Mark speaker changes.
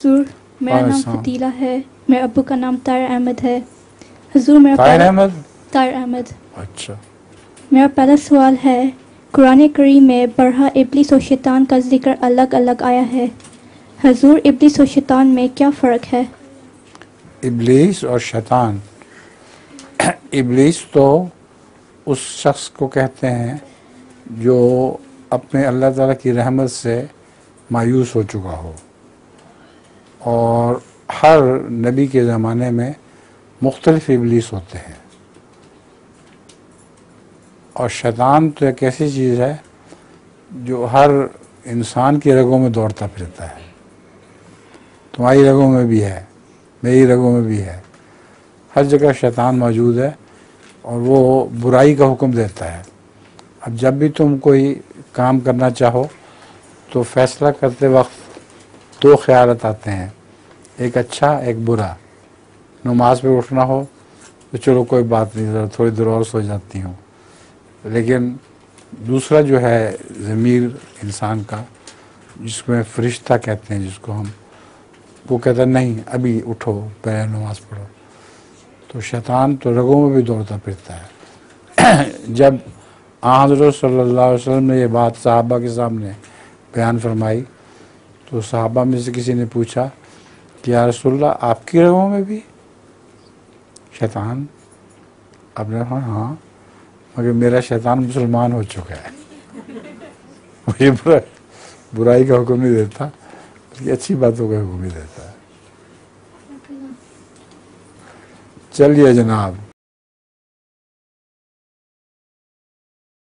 Speaker 1: حضور میرا نام فتیلہ ہے، میرے ابو کا نام طاہر احمد ہے۔ حضور طاہر احمد۔
Speaker 2: اچھا،
Speaker 1: میرا پہلا سوال ہے، قرآن کریم میں برہا، ابلیس اور شیطان کا ذکر الگ الگ آیا ہے، حضور ابلیس اور شیطان میں کیا فرق ہے؟
Speaker 2: ابلیس اور شیطان، ابلیس تو اس شخص کو کہتے ہیں جو اپنے اللہ تعالیٰ کی رحمت سے مایوس ہو چکا ہو، اور ہر نبی کے زمانے میں مختلف ابلیس ہوتے ہیں۔ اور شیطان تو ایک ایسی چیز ہے جو ہر انسان کی رگوں میں دوڑتا پھرتا ہے، تمہاری رگوں میں بھی ہے، میری رگوں میں بھی ہے، ہر جگہ شیطان موجود ہے، اور وہ برائی کا حکم دیتا ہے۔ اب جب بھی تم کوئی کام کرنا چاہو تو فیصلہ کرتے وقت دو خیالات آتے ہیں، ایک اچھا ایک برا۔ نماز پہ اٹھنا ہو تو چلو کوئی بات نہیں، تھوڑی دیر اور سو جاتی ہوں، لیکن دوسرا جو ہے ضمیر انسان کا، جس میں فرشتہ کہتے ہیں جس کو ہم، وہ کہتا ہے نہیں ابھی اٹھو پہلے نماز پڑھو۔ تو شیطان تو رگوں میں بھی دوڑتا پھرتا ہے۔ جب حضرت صلی اللہ علیہ وسلم نے یہ بات صحابہ کے سامنے بیان فرمائی تو صحابہ میں سے کسی نے پوچھا کہ یا رسول اللہ آپ کی رگوں میں بھی شیطان؟ آپ نے کہا ہاں، مگر میرا شیطان مسلمان ہو چکا ہے، مجھے برائی کا حکم نہیں دیتا، بلکہ اچھی باتوں کا حکم ہی دیتا ہے۔ چلیے جناب۔